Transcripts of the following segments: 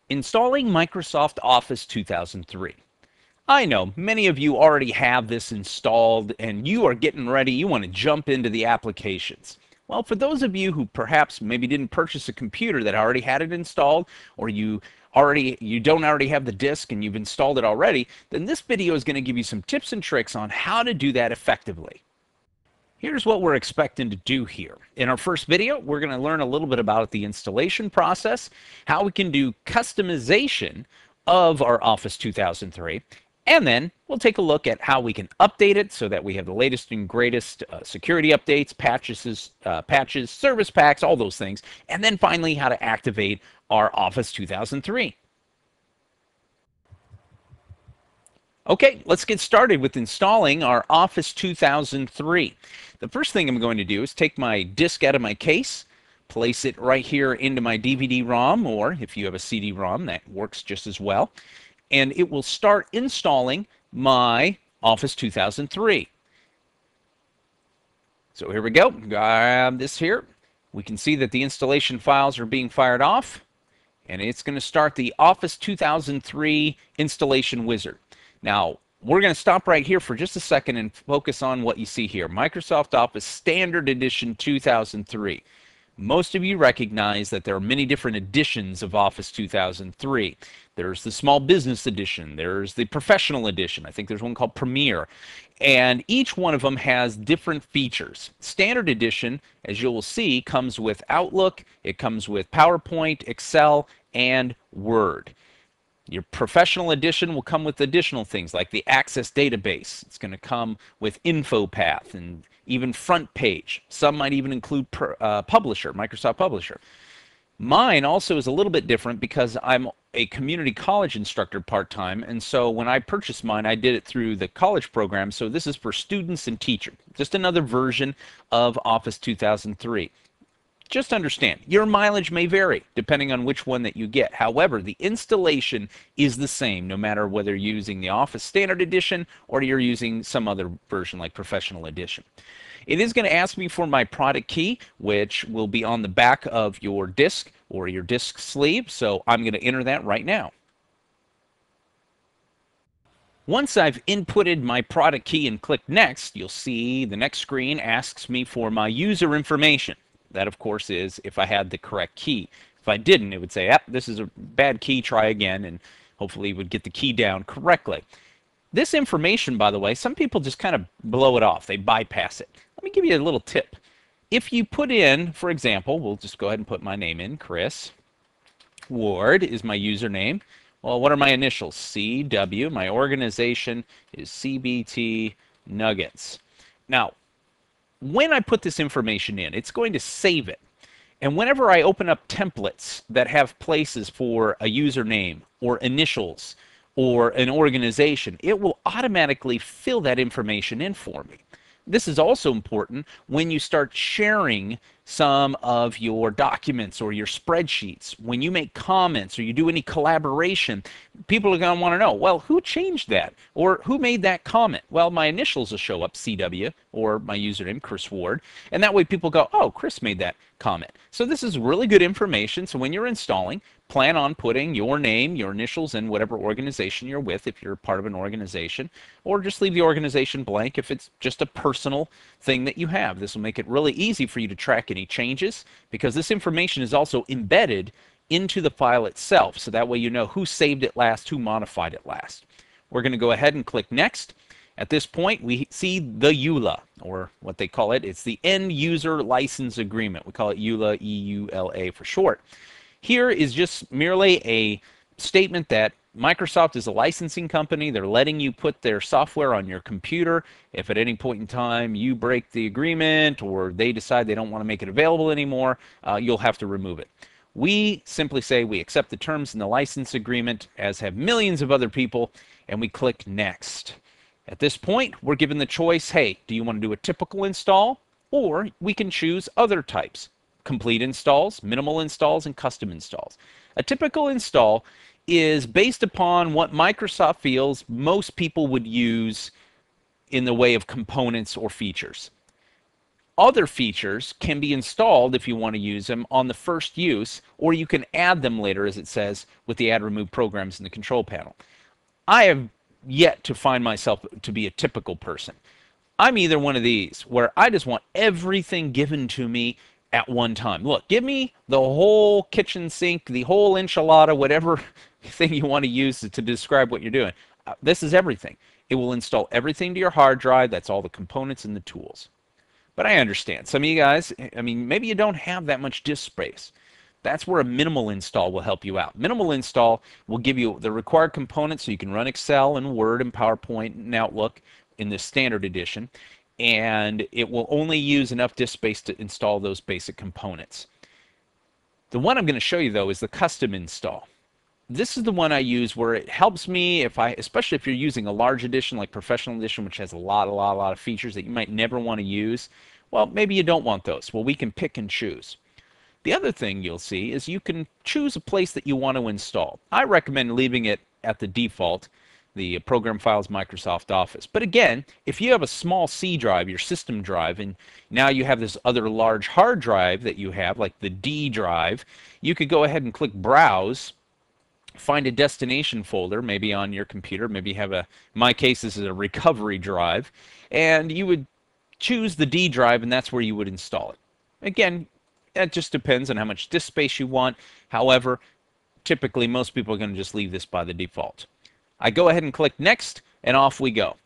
Installing Microsoft Office 2003. I know many of you already have this installed and you are getting ready, you want to jump into the applications. Well, for those of you who perhaps maybe didn't purchase a computer that already had it installed, or you don't already have the disk and you've installed it already, then this video is going to give you some tips and tricks on how to do that effectively. Here's what we're expecting to do here. In our first video, we're going to learn a little bit about the installation process, how we can do customization of our Office 2003, and then we'll take a look at how we can update it so that we have the latest and greatest security updates, patches, service packs, all those things, and then finally how to activate our Office 2003. Okay, let's get started with installing our Office 2003. The first thing I'm going to do is take my disk out of my case, place it right here into my DVD-ROM, or if you have a CD-ROM, that works just as well, and it will start installing my Office 2003. So here we go. Grab this here. We can see that the installation files are being fired off, and it's going to start the Office 2003 installation wizard. Now, we're going to stop right here for just a second and focus on what you see here. Microsoft Office Standard Edition 2003. Most of you recognize that there are many different editions of Office 2003. There's the Small Business Edition. There's the Professional Edition. I think there's one called Premier. And each one of them has different features. Standard Edition, as you will see, comes with Outlook. It comes with PowerPoint, Excel, and Word. Your Professional Edition will come with additional things like the Access Database. It's going to come with InfoPath and even Front Page. Some might even include Publisher, Microsoft Publisher. Mine also is a little bit different because I'm a community college instructor part-time, and so when I purchased mine, I did it through the college program, so this is for students and teachers. Just another version of Office 2003. Just understand, your mileage may vary depending on which one that you get. However, the installation is the same no matter whether you're using the Office Standard Edition or you're using some other version like Professional Edition. It is going to ask me for my product key, which will be on the back of your disk or your disk sleeve, so I'm going to enter that right now. Once I've inputted my product key and clicked Next, you'll see the next screen asks me for my user information. That, of course, is if I had the correct key. If I didn't, it would say, yep, this is a bad key, try again, and hopefully it would get the key down correctly. This information, by the way, some people just kind of blow it off. They bypass it. Let me give you a little tip. If you put in, for example, we'll just go ahead and put my name in, Chris Ward is my username. Well, what are my initials? CW. My organization is CBT Nuggets. Now, when I put this information in, it's going to save it. And whenever I open up templates that have places for a username or initials or an organization, it will automatically fill that information in for me. This is also important when you start sharing some of your documents or your spreadsheets. When you make comments or you do any collaboration, people are going to want to know, well, who changed that? Or who made that comment? Well, my initials will show up, CW, or my username, Chris Ward, and that way people go, oh, Chris made that comment. So this is really good information. So when you're installing, plan on putting your name, your initials, and whatever organization you're with if you're part of an organization, or just leave the organization blank if it's just a personal thing that you have. This will make it really easy for you to track any changes because this information is also embedded into the file itself, so that way you know who saved it last, who modified it last. We're going to go ahead and click Next. At this point, we see the EULA, or what they call it. It's the End User License Agreement. We call it EULA, E-U-L-A for short. Here is just merely a statement that Microsoft is a licensing company. They're letting you put their software on your computer. If at any point in time you break the agreement or they decide they don't want to make it available anymore, you'll have to remove it. We simply say we accept the terms in the license agreement, as have millions of other people, and we click Next. At this point, we're given the choice, hey, do you want to do a typical install? Or we can choose other types. Complete installs, minimal installs, and custom installs. A typical install is based upon what Microsoft feels most people would use in the way of components or features. Other features can be installed if you want to use them on the first use, or you can add them later, as it says, with the Add Remove programs in the control panel. I have yet to find myself to be a typical person. I'm either one of these, where I just want everything given to me at one time. Look, give me the whole kitchen sink, the whole enchilada, whatever thing you want to use to describe what you're doing. This is everything. It will install everything to your hard drive. That's all the components and the tools. But I understand. Some of you guys, I mean, maybe you don't have that much disk space. That's where a minimal install will help you out. Minimal install will give you the required components so you can run Excel and Word and PowerPoint and Outlook in the standard edition, and it will only use enough disk space to install those basic components. The one I'm going to show you, though, is the custom install. This is the one I use where it helps me especially if you're using a large edition like Professional Edition, which has a lot of features that you might never want to use. Well, maybe you don't want those. Well, we can pick and choose. The other thing you'll see is you can choose a place that you want to install. I recommend leaving it at the default, the Program Files Microsoft Office. But again, if you have a small C drive, your system drive, and now you have this other large hard drive that you have, like the D drive, you could go ahead and click Browse, find a destination folder, maybe on your computer, maybe you have in my case this is a recovery drive, and you would choose the D drive and that's where you would install it. Again, that just depends on how much disk space you want. However, typically most people are going to just leave this by the default. I go ahead and click Next, and off we go.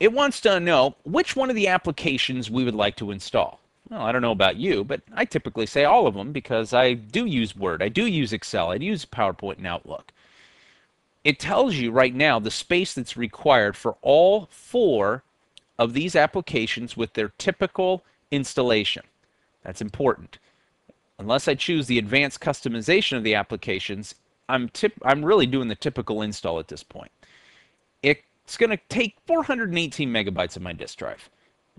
It wants to know which one of the applications we would like to install. Well, I don't know about you, but I typically say all of them because I do use Word, I do use Excel, I do use PowerPoint and Outlook. It tells you right now the space that's required for all 4 of these applications with their typical installation. That's important. Unless I choose the advanced customization of the applications, I'm really doing the typical install at this point. It's going to take 418 megabytes of my disk drive.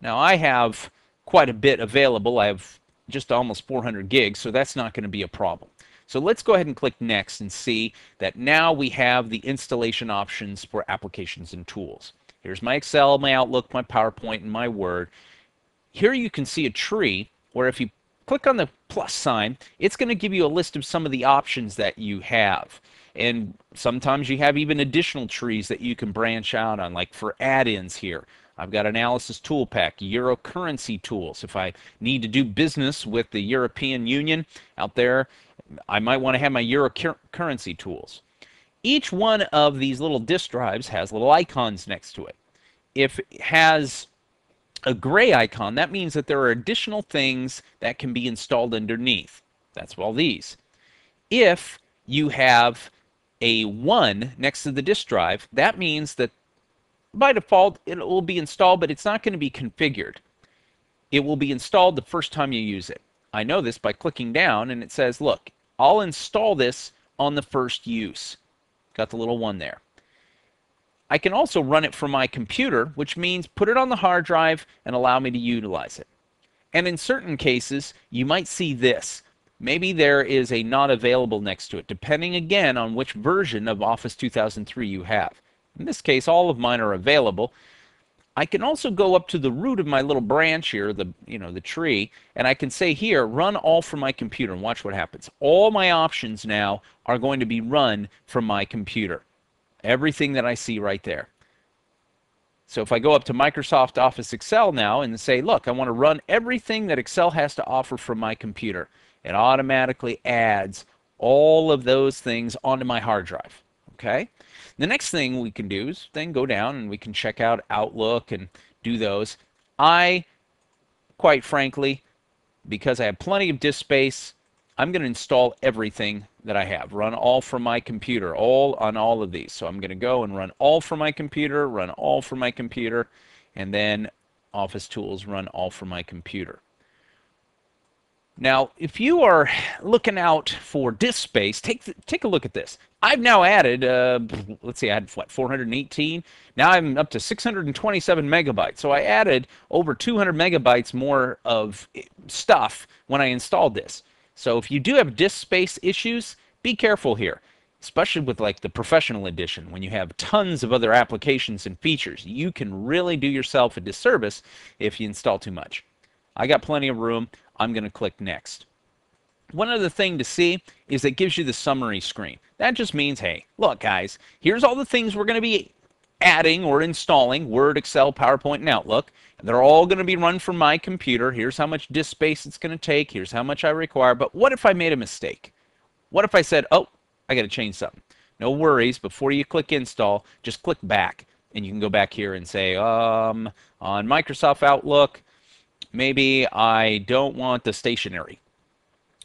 Now I have quite a bit available. I have just almost 400 gigs, so that's not going to be a problem. So let's go ahead and click Next and see that now we have the installation options for applications and tools. Here's my Excel, my Outlook, my PowerPoint, and my Word. Here you can see a tree where if you click on the plus sign, it's going to give you a list of some of the options that you have. And sometimes you have even additional trees that you can branch out on, like for add-ins here. I've got Analysis Tool Pack, Euro Currency Tools. If I need to do business with the European Union out there, I might want to have my Euro Currency Tools. Each one of these little disk drives has little icons next to it. If it has a gray icon, that means that there are additional things that can be installed underneath. That's all these. If you have a 1 next to the disk drive, that means that by default it will be installed, but it's not going to be configured. It will be installed the first time you use it. I know this by clicking down, and it says, look, I'll install this on the first use. Got the little 1 there. I can also run it from my computer, which means put it on the hard drive and allow me to utilize it. And in certain cases, you might see this. Maybe there is a not available next to it, depending again on which version of Office 2003 you have. In this case, all of mine are available. I can also go up to the root of my little branch here, the tree, and I can say here, run all from my computer, and watch what happens. All my options now are going to be run from my computer. Everything that I see right there. So if I go up to Microsoft Office Excel now and say, look, I want to run everything that Excel has to offer from my computer, it automatically adds all of those things onto my hard drive. Okay? The next thing we can do is then go down and we can check out Outlook and do those. I, quite frankly, because I have plenty of disk space, I'm going to install everything that I have. Run all from my computer, all on all of these. So I'm going to go and run all from my computer, run all from my computer, and then Office Tools, run all from my computer. Now, if you are looking out for disk space, take a look at this. I've now added, let's see, I had what, 418? Now I'm up to 627 megabytes. So I added over 200 megabytes more of stuff when I installed this. So if you do have disk space issues, be careful here. especially with like the professional edition, when you have tons of other applications and features. You can really do yourself a disservice if you install too much. I got plenty of room. I'm going to click next. One other thing to see is it gives you the summary screen. That just means, hey, look guys, here's all the things we're going to be adding or installing: Word, Excel, PowerPoint, and Outlook. They're all going to be run from my computer. Here's how much disk space it's going to take. Here's how much I require. But what if I made a mistake? What if I said, oh, I got to change something? No worries. Before you click install, just click back, and you can go back here and say, on Microsoft Outlook, maybe I don't want the stationery.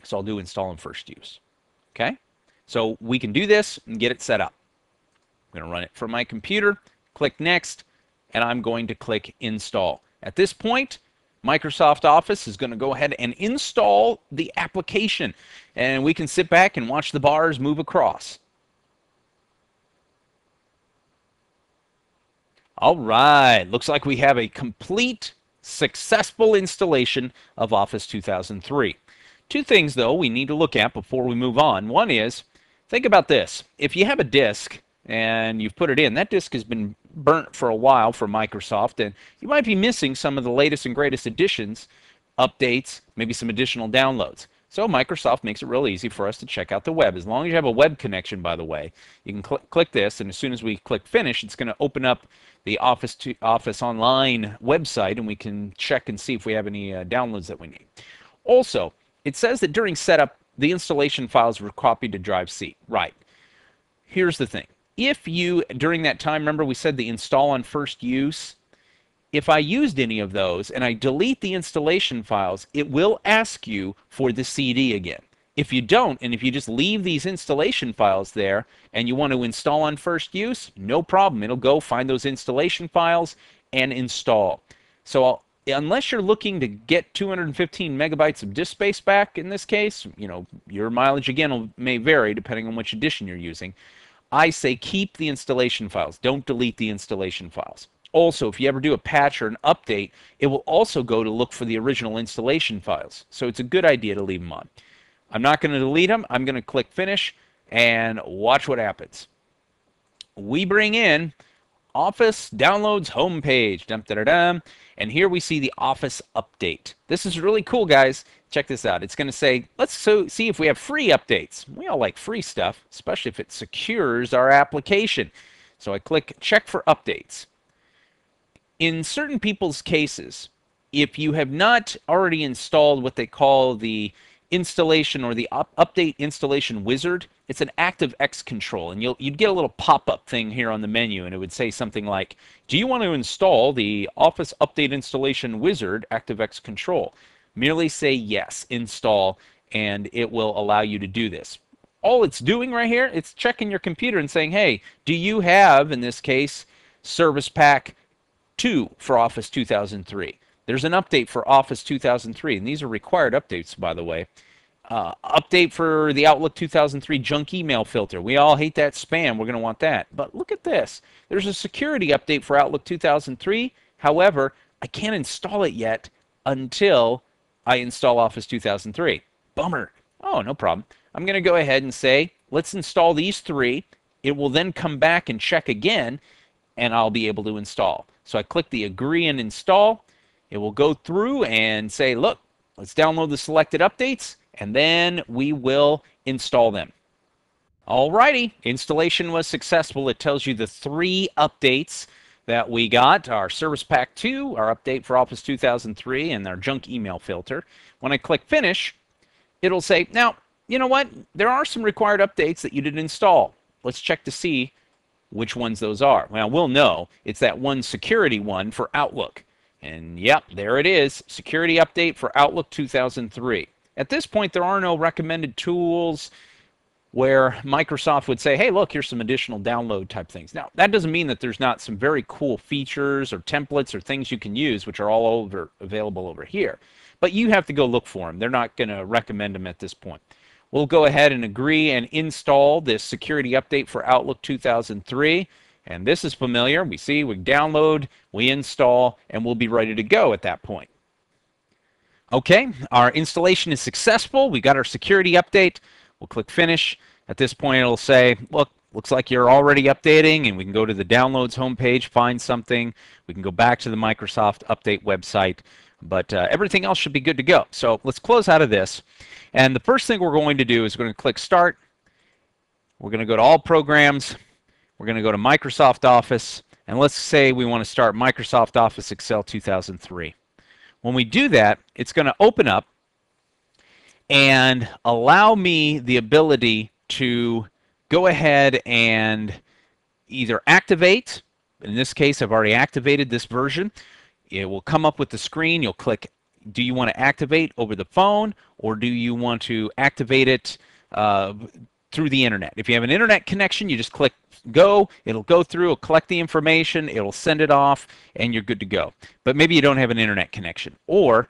So I'll do install and first use. Okay? So we can do this and get it set up. I'm going to run it from my computer, click next, and I'm going to click install. At this point, Microsoft Office is going to go ahead and install the application, and we can sit back and watch the bars move across. All right, looks like we have a complete, successful installation of Office 2003. Two things, though, we need to look at before we move on. One is, think about this. If you have a disk and you've put it in, that disk has been burnt for a while for Microsoft, and you might be missing some of the latest and greatest additions, updates, maybe some additional downloads. So Microsoft makes it real easy for us to check out the web. As long as you have a web connection, by the way, you can click this, and as soon as we click finish, it's going to open up the Office Online website, and we can check and see if we have any downloads that we need. Also, it says that during setup, the installation files were copied to drive C. Right. Here's the thing. If you, during that time, remember we said the install on first use, if I used any of those and I delete the installation files, it will ask you for the CD again. If you don't, and if you just leave these installation files there and you want to install on first use, no problem. It'll go find those installation files and install. So unless you're looking to get 215 megabytes of disk space back in this case, you know, your mileage again may vary depending on which edition you're using. I say keep the installation files. Don't delete the installation files. Also, if you ever do a patch or an update, it will also go to look for the original installation files. So it's a good idea to leave them on. I'm not going to delete them. I'm going to click finish and watch what happens. We bring in Office Downloads homepage. Dum, da, da, da. And here we see the Office update. This is really cool, guys. Check this out. It's going to say, let's see if we have free updates. We all like free stuff, especially if it secures our application. So I click check for updates. In certain people's cases, if you have not already installed what they call the installation or the update installation wizard, it's an ActiveX control, and you'd get a little pop-up thing here on the menu, and it would say something like, do you want to install the Office Update Installation Wizard ActiveX control? Merely say yes, install, and it will allow you to do this. All it's doing right here, it's checking your computer and saying, hey, do you have, in this case, Service Pack 2 for Office 2003? There's an update for Office 2003, and these are required updates, by the way. Update for the Outlook 2003 junk email filter. We all hate that spam. We're going to want that. But look at this. There's a security update for Outlook 2003. However, I can't install it yet until I install Office 2003. Bummer. Oh, no problem. I'm going to go ahead and say, let's install these three. It will then come back and check again, and I'll be able to install. So I click the agree and install. It will go through and say, look, let's download the selected updates, and then we will install them. Alrighty, installation was successful. It tells you the 3 updates that we got: our Service Pack 2, our update for Office 2003, and our junk email filter. When I click finish, it'll say, now, you know what? There are some required updates that you didn't install. Let's check to see which ones those are. Well, we'll know. It's that one security one for Outlook. And yep, there it is. Security update for Outlook 2003. At this point, there are no recommended tools where Microsoft would say, hey, look, here's some additional download type things. Now, that doesn't mean that there's not some very cool features or templates or things you can use, which are all available over here. But you have to go look for them. They're not going to recommend them at this point. We'll go ahead and agree and install this security update for Outlook 2003. And this is familiar. We see, we download, we install, and we'll be ready to go at that point. Okay, our installation is successful. We got our security update. We'll click finish. At this point, it'll say, look, looks like you're already updating, and we can go to the Downloads homepage, find something. We can go back to the Microsoft Update website, but everything else should be good to go. So let's close out of this. And the first thing we're going to do is we're going to click Start. We're going to go to All Programs. We're going to go to Microsoft Office, and let's say we want to start Microsoft Office Excel 2003. When we do that, it's going to open up and allow me the ability to go ahead and either activate. In this case, I've already activated this version. It will come up with the screen. You'll click, do you want to activate over the phone, or do you want to activate it through the internet? If you have an internet connection, you just click go. It'll go through, it'll collect the information, it'll send it off, and you're good to go. But maybe you don't have an internet connection, or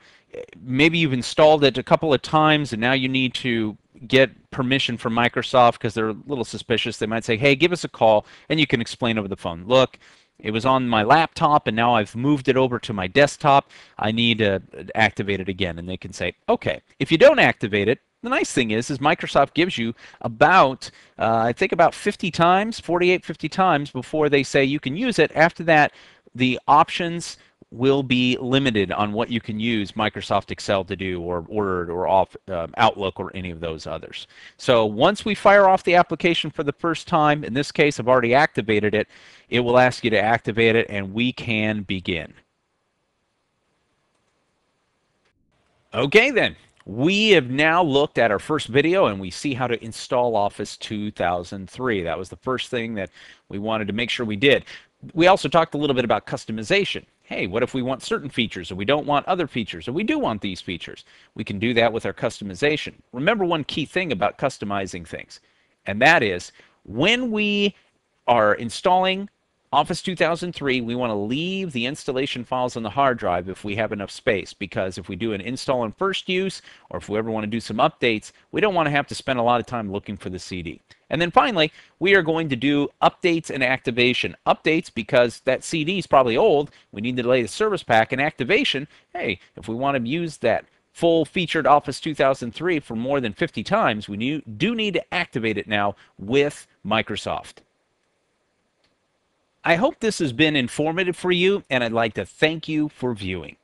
maybe you've installed it a couple of times and now you need to get permission from Microsoft because they're a little suspicious. They might say, hey, give us a call, and you can explain over the phone. Look, it was on my laptop and now I've moved it over to my desktop. I need to activate it again. And they can say, okay. If you don't activate it, the nice thing is Microsoft gives you about, I think about 50 times, 48, 50 times before they say you can use it. After that, the options will be limited on what you can use Microsoft Excel to do, or Word, or Outlook, or any of those others. So once we fire off the application for the first time, in this case I've already activated it, it will ask you to activate it and we can begin. Okay then. We have now looked at our first video and we see how to install Office 2003. That was the first thing that we wanted to make sure we did. We also talked a little bit about customization. Hey, what if we want certain features, or we don't want other features, or we do want these features? We can do that with our customization. Remember one key thing about customizing things, and that is when we are installing Office 2003, we want to leave the installation files on the hard drive if we have enough space, because if we do an install and first use, or if we ever want to do some updates, we don't want to have to spend a lot of time looking for the CD. And then finally, we are going to do updates and activation. Updates because that CD is probably old, we need to delay the service pack. And activation, hey, if we want to use that full featured Office 2003 for more than 50 times, we do need to activate it now with Microsoft. I hope this has been informative for you, and I'd like to thank you for viewing.